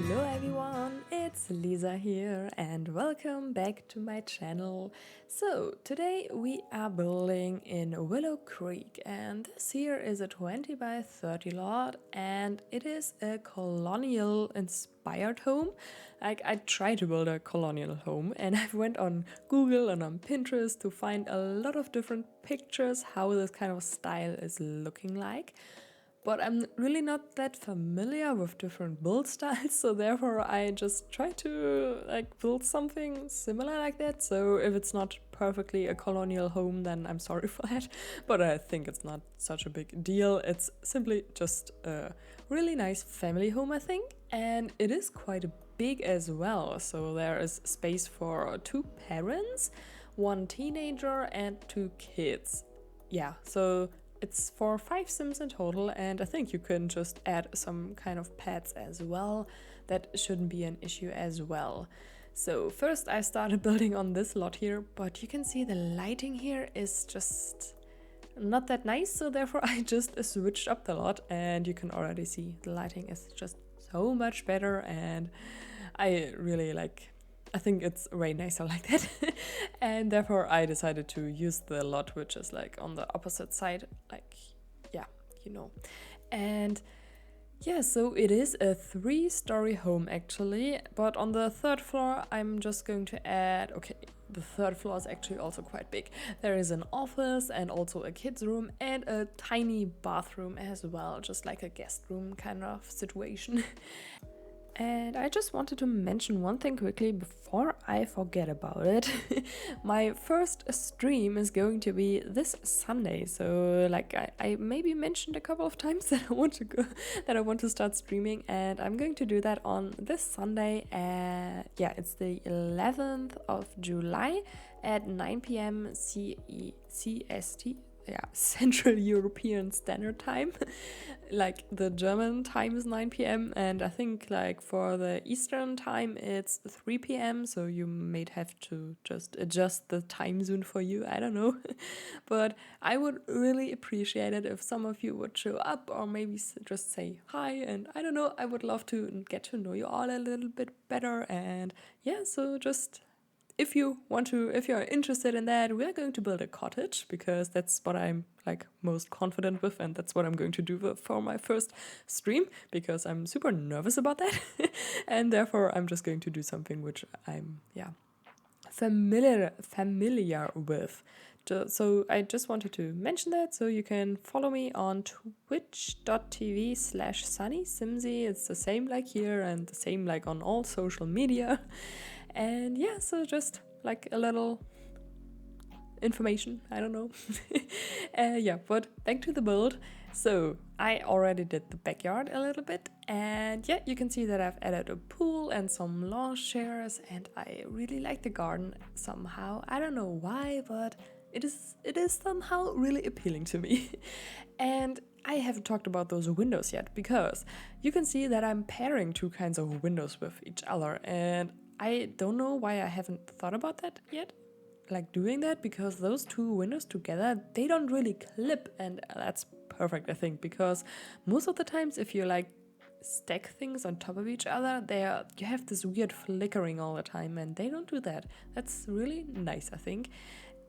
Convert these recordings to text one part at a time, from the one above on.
Hello everyone, it's Lisa here and welcome back to my channel. So today we are building in Willow Creek and this here is a 20 by 30 lot and it is a colonial inspired home. I tried to build a colonial home and I went on Google and on Pinterest to find a lot of different pictures how this kind of style is looking like. But I'm really not that familiar with different build styles, so therefore I just try to build something similar like that. So if it's not perfectly a colonial home, then I'm sorry for that. But I think it's not such a big deal. It's simply just a really nice family home, I think. And it is quite big as well. So there is space for 2 parents, 1 teenager and 2 kids. Yeah, so it's for 5 Sims in total, and I think you can just add some kind of pets as well. That shouldn't be an issue as well. So first I started building on this lot here, but you can see the lighting here is just not that nice, so therefore I just switched up the lot, and you can already see the lighting is just so much better, and I really I think it's way nicer like that. And therefore I decided to use the lot which is on the opposite side, And yeah, so it is a 3-story home actually, but on the 3rd floor I'm just going to add, the 3rd floor is actually also quite big. There is an office and also a kids room and a tiny bathroom as well, just like a guest room kind of situation. And I just wanted to mention one thing quickly before I forget about it. My first stream is going to be this Sunday, so I maybe mentioned a couple of times that I want to start streaming, and I'm going to do that on this Sunday. It's the 11th of July at 9 p.m. CST. Central European Standard Time. The German time is 9 p.m. and I think for the Eastern time it's 3 p.m. so you may have to just adjust the time zone for you, I don't know. But I would really appreciate it if some of you would show up or maybe just say hi, and I don't know, I would love to get to know you all a little bit better. And yeah, so just if you're interested in that, we are going to build a cottage because that's what I'm most confident with, and that's what I'm going to do for my first stream because I'm super nervous about that. And therefore I'm just going to do something which I'm familiar with. So I just wanted to mention that, so you can follow me on twitch.tv/sunnysimsie. It's the same like here and the same on all social media. And yeah, so just a little information, I don't know. But back to the build. So I already did the backyard a little bit, and yeah, you can see that I've added a pool and some lawn chairs, and I really like the garden somehow. I don't know why, but it is somehow really appealing to me. And I haven't talked about those windows yet, because you can see that I'm pairing 2 kinds of windows with each other, and I don't know why I haven't thought about that yet, doing that, because those 2 windows together, they don't really clip, and that's perfect, I think, because most of the times if you stack things on top of each other, you have this weird flickering all the time, and they don't do that. That's really nice, I think.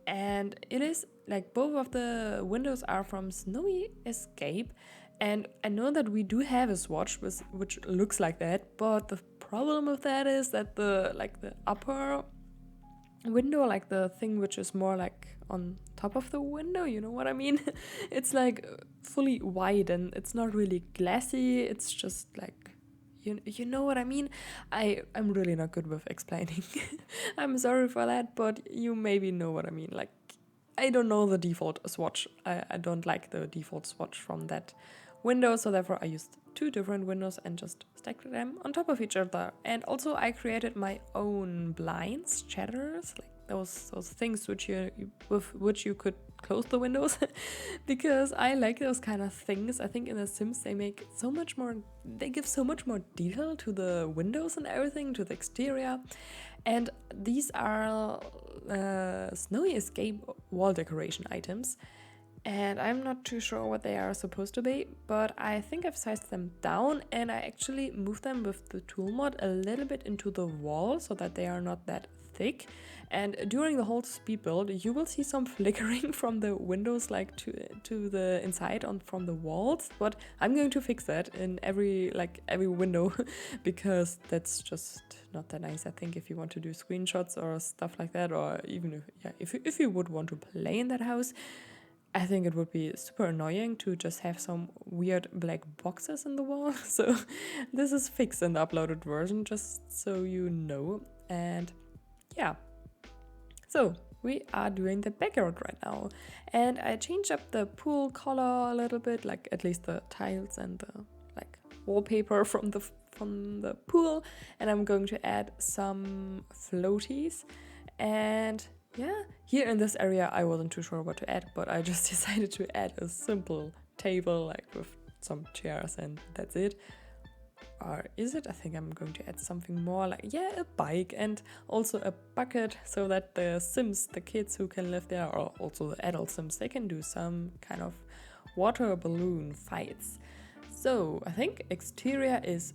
And it is both of the windows are from Sunnysimsie, and I know that we do have a swatch which looks like that, but the problem with that is that the upper window, the thing which is more on top of the window, you know what I mean? It's fully white and it's not really glassy, it's just you know what I mean? I'm really not good with explaining. I'm sorry for that, but you maybe know what I mean. I don't know the default swatch. I don't like the default swatch from that window, so therefore I used 2 different windows and just stacked them on top of each other. And also I created my own blinds, shutters, those things with which you could close the windows, because I like those kind of things. I think in The Sims they give so much more detail to the windows and everything, to the exterior. And these are Sunnysimsie wall decoration items. and I'm not too sure what they are supposed to be, but I think I've sized them down, and I actually moved them with the tool mod a little bit into the wall so that they are not that thick. And during the whole speed build, you will see some flickering from the windows, like to the inside on from the walls, but I'm going to fix that in every window because that's just not that nice. I think if you want to do screenshots or stuff like that, or even if you would want to play in that house, I think it would be super annoying to just have some weird black boxes in the wall. So this is fixed in the uploaded version, just so you know. And yeah, so we are doing the backyard right now. And I changed up the pool color a little bit, like at least the tiles and the like wallpaper from the pool. And I'm going to add some floaties. And yeah, here in this area I wasn't too sure what to add, but I just decided to add a simple table, like with some chairs, and that's it. Or is it? I think I'm going to add something more, like, yeah, a bike and also a bucket, so that the Sims, the kids who can live there, or also the adult Sims, they can do some kind of water balloon fights. So I think exterior is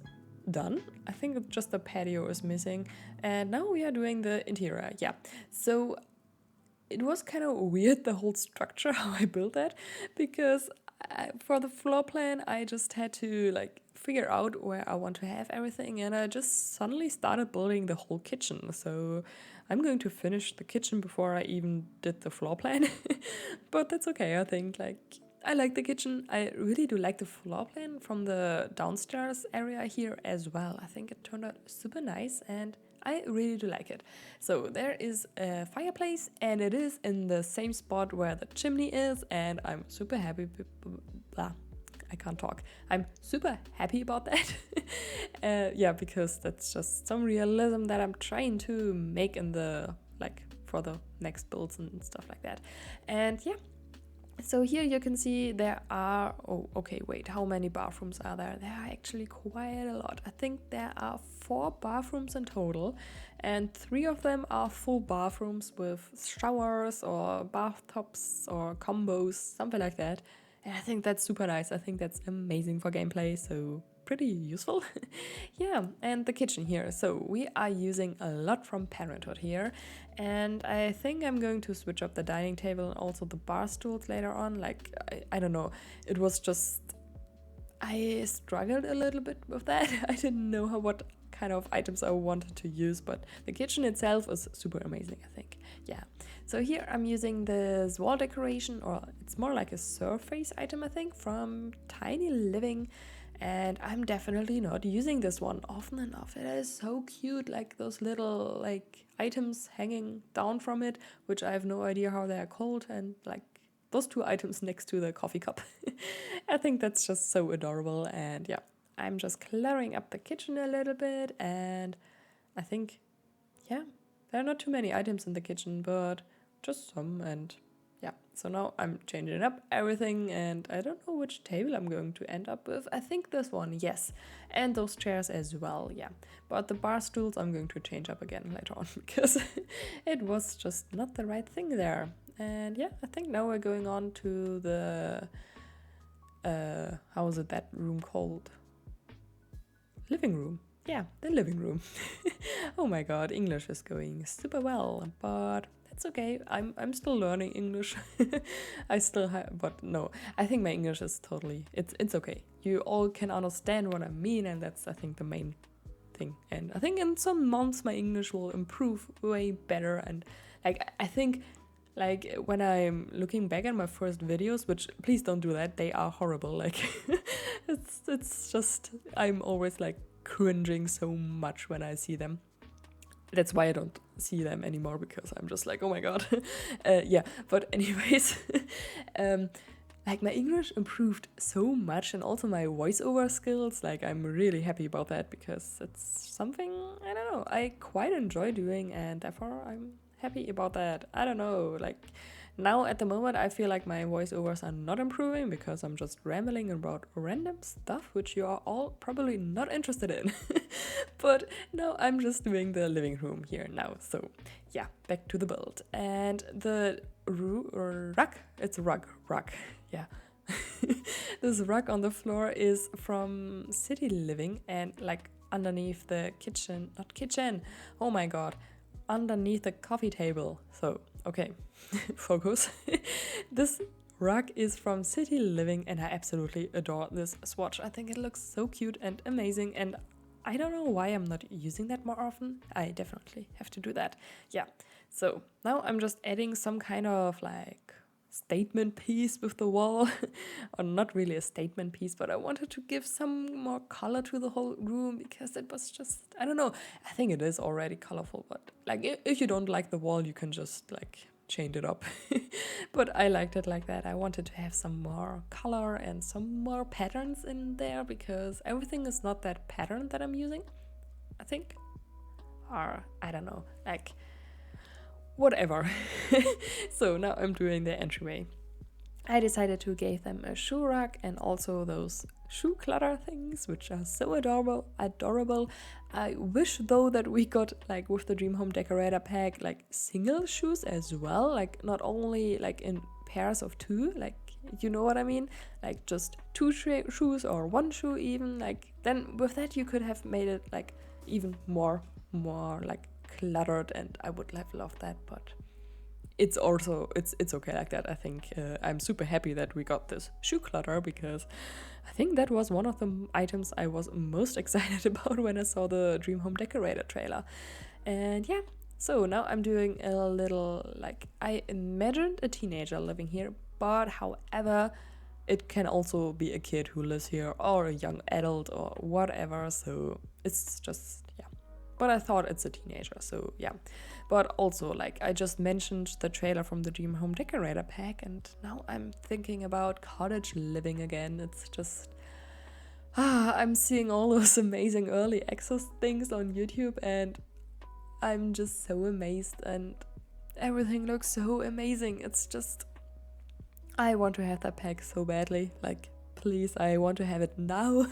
done. I think just the patio is missing, and now we are doing the interior. Yeah, so it was kind of weird, the whole structure, how I built that, because for the floor plan I just had to like figure out where I want to have everything, and I just suddenly started building the whole kitchen. So I'm going to finish the kitchen before I even did the floor plan. But that's okay. I think I like the kitchen. I really do like the floor plan from the downstairs area here as well. I think it turned out super nice, and I really do like it. So there is a fireplace, and it is in the same spot where the chimney is, and I'm super happy. I can't talk. I'm super happy about that. Yeah, because that's just some realism that I'm trying to make in the for the next builds and stuff like that. And yeah. So here you can see there are, oh, okay, wait, how many bathrooms are there? There are actually quite a lot. I think there are 4 bathrooms in total, and 3 of them are full bathrooms with showers or bathtubs or combos, something like that. And I think that's super nice. I think that's amazing for gameplay, so pretty useful. Yeah, and the kitchen here. So we are using a lot from Parenthood here, and I think I'm going to switch up the dining table and also the bar stools later on. Like, I don't know, it was just, I struggled a little bit with that. I didn't know what kind of items I wanted to use, but the kitchen itself is super amazing, I think. Yeah, so here I'm using this wall decoration, or it's more like a surface item, I think, from Tiny Living. And I'm definitely not using this one often enough. It is so cute, like those little items hanging down from it, which I have no idea how they are called, and like those 2 items next to the coffee cup. I think that's just so adorable. And yeah, I'm just clearing up the kitchen a little bit, and I think, yeah, there are not too many items in the kitchen, but just some. And yeah, so now I'm changing up everything, and I don't know which table I'm going to end up with. I think this one, yes, and those chairs as well, yeah. But the bar stools I'm going to change up again later on, because it was just not the right thing there. And yeah, I think now we're going on to the, how is it that room called? Living room. Yeah, the living room. Oh my god, English is going super well, but it's okay. I'm still learning English. I still have, but no, I think my English is totally, it's okay. You all can understand what I mean, and that's, I think, the main thing. And I think in some months my English will improve way better. And I think when I'm looking back at my first videos, which please don't do that, they are horrible. It's just, I'm always cringing so much when I see them. That's why I don't see them anymore, because I'm just like, oh my god. Yeah, but anyways, my English improved so much, and also my voiceover skills. I'm really happy about that, because it's something, I don't know, I quite enjoy doing, and therefore I'm happy about that. I don't know, now at the moment I feel like my voiceovers are not improving, because I'm just rambling about random stuff which you are all probably not interested in. But now I'm just doing the living room here now. So yeah, back to the build. And the rug. It's a rug. Yeah. This rug on the floor is from City Living, and like underneath the kitchen, not kitchen, oh my god, underneath the coffee table. So, okay, focus. This rug is from City Living, and I absolutely adore this swatch. I think it looks so cute and amazing, and I don't know why I'm not using that more often. I definitely have to do that. Yeah, so now I'm just adding some kind of like statement piece with the wall. Or not really a statement piece, but I wanted to give some more color to the whole room because it was just, I don't know, I think it is already colorful, but like if you don't like the wall, you can just like change it up. But I liked it like that. I wanted to have some more color and some more patterns in there because everything is not that pattern that I'm using, I think. Or I don't know, like whatever. So now I'm doing the entryway. I decided to give them a shoe rack and also those shoe clutter things, which are so adorable. I wish though that we got, like with the Dream Home Decorator pack, like single shoes as well, like not only like in pairs of two, like you know what I mean, like just two shoes or one shoe even, like then with that you could have made it like even more like cluttered, and I would have loved that, but it's also it's okay like that. I think I'm super happy that we got this shoe clutter because I think that was one of the items I was most excited about when I saw the Dream Home Decorator trailer. And yeah, so now I'm doing a little, like, I imagined a teenager living here, but however it can also be a kid who lives here or a young adult or whatever, so it's just, yeah, but I thought it's a teenager, so yeah. But also, like, I just mentioned the trailer from the Dream Home Decorator pack, and now I'm thinking about cottage living again. It's just, I'm seeing all those amazing early access things on YouTube, and I'm just so amazed, and everything looks so amazing. It's just, I want to have that pack so badly, like, please, I want to have it now.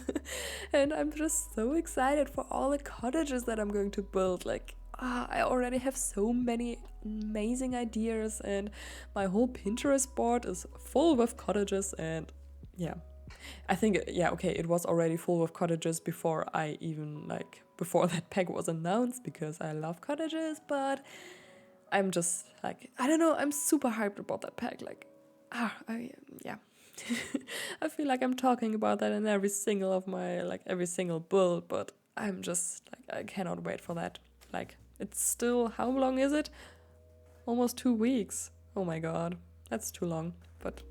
And I'm just so excited for all the cottages that I'm going to build. Like, I already have so many amazing ideas, and my whole Pinterest board is full with cottages, and yeah. I think, yeah, okay, it was already full with cottages before I even, like, before that pack was announced, because I love cottages, but I'm just, like, I don't know, I'm super hyped about that pack, like, yeah. I feel like I'm talking about that in every single of my, like, every single build, but I'm just, like, I cannot wait for that. Like, it's still, how long is it? Almost 2 weeks. Oh my god, that's too long, but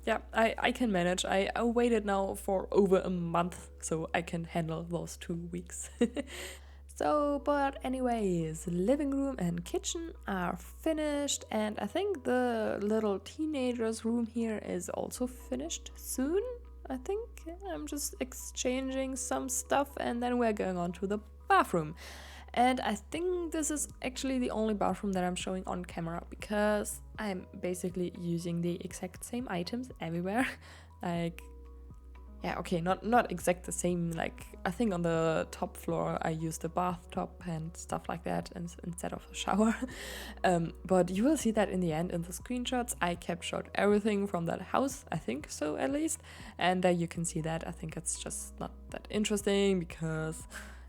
yeah, I can manage. I waited now for over a month, so I can handle those 2 weeks. So, but anyways, living room and kitchen are finished, and I think the little teenager's room here is also finished soon. I think I'm just exchanging some stuff, and then we're going on to the bathroom. And I think this is actually the only bathroom that I'm showing on camera, because I'm basically using the exact same items everywhere. Like, yeah, okay, not exact the same, like, I think on the top floor I used a bathtub and stuff like that instead of a shower. But you will see that in the end in the screenshots. I captured everything from that house, I think so at least. And there you can see that. I think it's just not that interesting because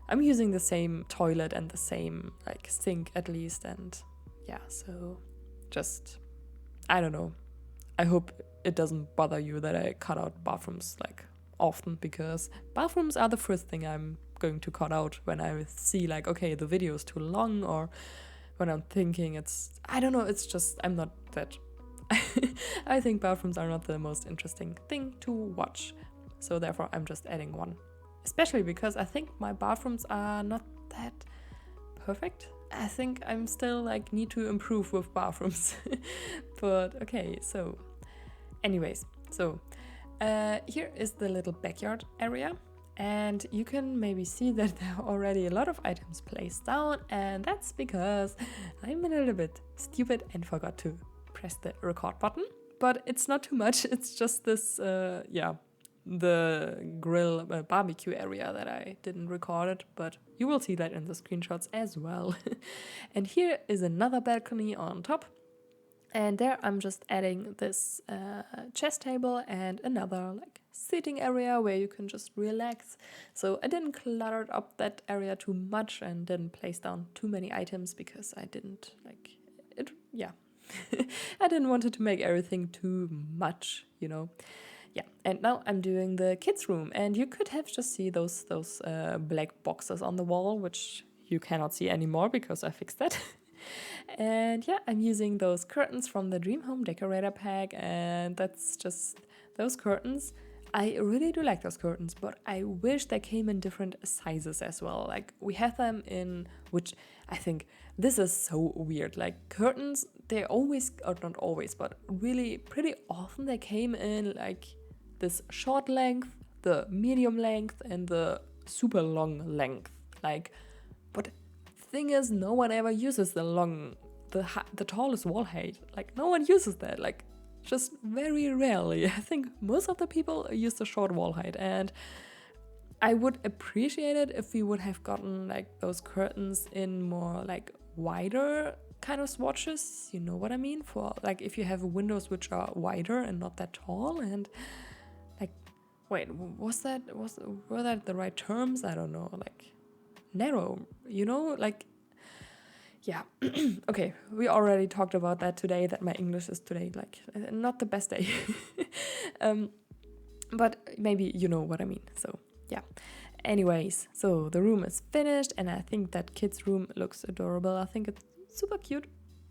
I'm using the same toilet and the same, like, sink at least. And yeah, so just, I don't know. I hope it doesn't bother you that I cut out bathrooms, like, often, because bathrooms are the first thing I'm going to cut out when I see, like, okay, the video is too long, or when I'm thinking it's, I don't know, it's just, I'm not that, I think bathrooms are not the most interesting thing to watch, so therefore I'm just adding one, especially because I think my bathrooms are not that perfect. I think I'm still, like, need to improve with bathrooms. But okay, so anyways, so here is the little backyard area, and you can maybe see that there are already a lot of items placed down, and that's because I'm a little bit stupid and forgot to press the record button. But it's not too much, it's just this, the grill barbecue area that I didn't record it, but you will see that in the screenshots as well. And here is another balcony on top. And there I'm just adding this chess table and another like sitting area where you can just relax. So I didn't clutter up that area too much and didn't place down too many items because I didn't like it. Yeah, I didn't want it to make everything too much, you know. Yeah, and now I'm doing the kids' room, and you could have just see those black boxes on the wall, which you cannot see anymore because I fixed that. And yeah, I'm using those curtains from the Dream Home Decorator pack, and that's just those curtains. I really do like those curtains, but I wish they came in different sizes as well. Like we have them in, which I think this is so weird. Like curtains, they always, or not always, but really pretty often they came in like this short length, the medium length, and the super long length. Like, but thing is, no one ever uses the tallest wall height. Like no one uses that. Like just very rarely. I think most of the people use the short wall height, and I would appreciate it if we would have gotten like those curtains in more like wider kind of swatches. You know what I mean? For like if you have windows which are wider and not that tall, and like wait, were that the right terms? I don't know. Like narrow, you know, like yeah. Okay, we already talked about that today, that my English is today like not the best day. But maybe you know what I mean. So yeah, anyways, so the room is finished, and I think that kids room looks adorable. I think it's super cute.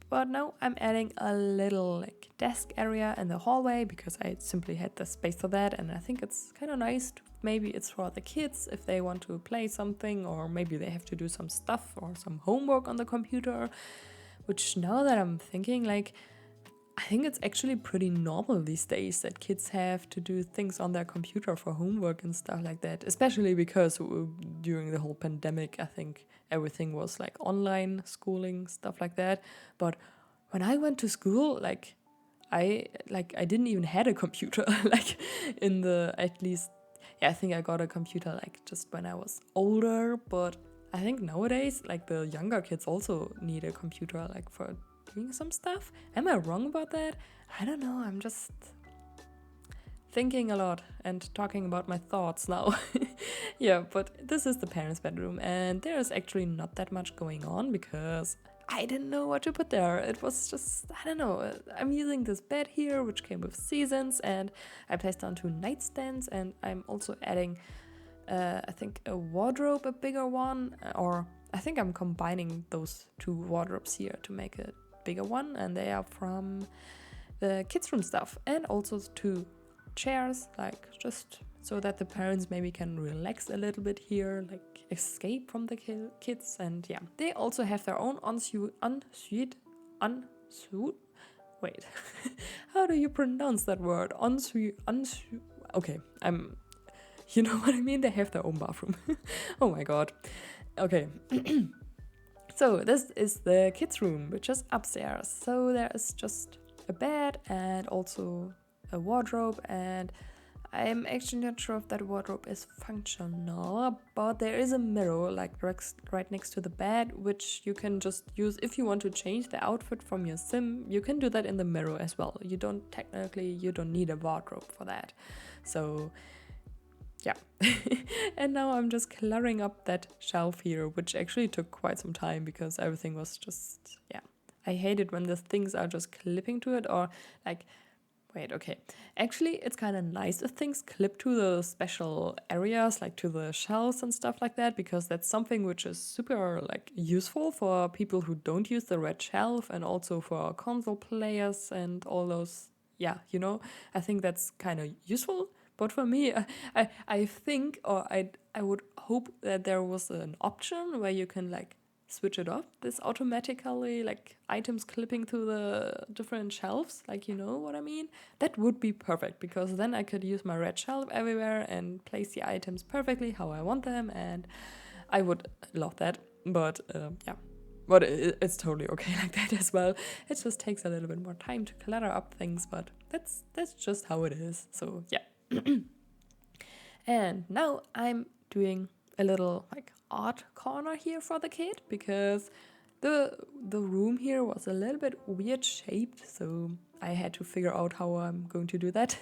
But now I'm adding a little like desk area in the hallway because I simply had the space for that, and I think it's kind of nice. Maybe it's for the kids if they want to play something, or maybe they have to do some stuff or some homework on the computer, which now that I'm thinking, like I think it's actually pretty normal these days that kids have to do things on their computer for homework and stuff like that, especially because during the whole pandemic, I think everything was like online schooling, stuff like that. But when I went to school, I didn't even had a computer like in the, at least, yeah, I think I got a computer like just when I was older. But I think nowadays like the younger kids also need a computer like for doing some stuff. Am I wrong about that? I don't know. I'm just thinking a lot and talking about my thoughts now. Yeah, but this is the parents' bedroom, and there is actually not that much going on because I didn't know what to put there. It was just, I don't know. I'm using this bed here, which came with seasons, and I placed down 2 nightstands, and I'm also adding, I think, a wardrobe, a bigger one, or I think I'm combining those 2 wardrobes here to make a bigger one, and they are from the kids' room stuff, and also 2 chairs, like just so that the parents maybe can relax a little bit here, like escape from the kids. And yeah, they also have their own ensuite. Wait, how do you pronounce that word? Ensuite. Okay, you know what I mean? They have their own bathroom. Oh my god. Okay. So this is the kids' room, which is upstairs. So there is just a bed and also a wardrobe, and I'm actually not sure if that wardrobe is functional, but there is a mirror like right next to the bed, which you can just use if you want to change the outfit from your sim. You can do that in the mirror as well. You don't need a wardrobe for that. So yeah. And now I'm just clearing up that shelf here, which actually took quite some time because everything was just, yeah. I hate it when the things are just clipping to it, or like, wait, okay. Actually, it's kind of nice if things clip to the special areas, like to the shelves and stuff like that, because that's something which is super like useful for people who don't use the red shelf, and also for console players and all those, yeah, you know, I think that's kind of useful. But for me, I think, or I would hope that there was an option where you can like switch it off, this automatically, like items clipping to the different shelves, like, you know what I mean? That would be perfect, because then I could use my red shelf everywhere and place the items perfectly how I want them, and I would love that. But yeah, but it's totally okay like that as well. It just takes a little bit more time to clutter up things, but that's just how it is. So yeah. And now I'm doing a little like art corner here for the kid, because The room here was a little bit weird shaped, so I had to figure out how I'm going to do that.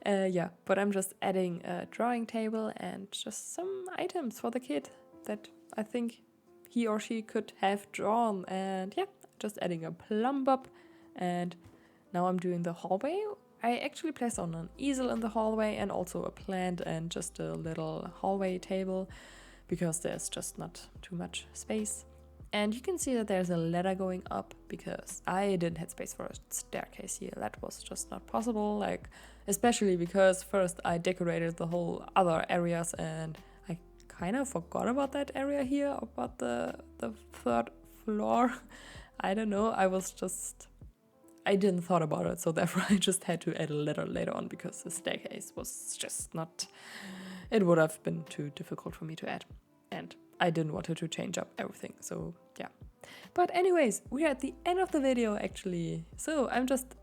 Yeah, but I'm just adding a drawing table and just some items for the kid that I think he or she could have drawn. And yeah, just adding a plumb bob. And now I'm doing the hallway. I actually placed on an easel in the hallway and also a plant and just a little hallway table because there's just not too much space. And you can see that there's a ladder going up because I didn't have space for a staircase here. That was just not possible, like especially because first I decorated the whole other areas and I kind of forgot about that area here, about the third floor. I don't know, I didn't thought about it, so therefore I just had to add a ladder later on because the staircase was just not, it would have been too difficult for me to add. And I didn't want to change up everything, so yeah. But anyways, we're at the end of the video actually. So I'm just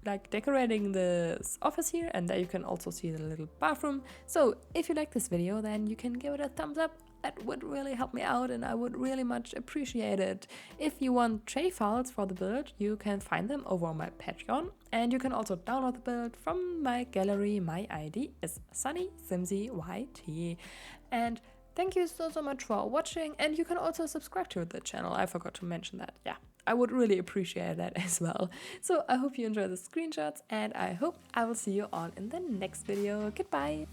like decorating this office here, and there you can also see the little bathroom. So if you like this video, then you can give it a thumbs up. That would really help me out and I would really much appreciate it. If you want tray files for the build, you can find them over on my Patreon, and you can also download the build from my gallery. My ID is sunnysimsieyt. And thank you so much for watching, and you can also subscribe to the channel. I forgot to mention that. Yeah, I would really appreciate that as well. So I hope you enjoy the screenshots, and I hope I will see you all in the next video. Goodbye!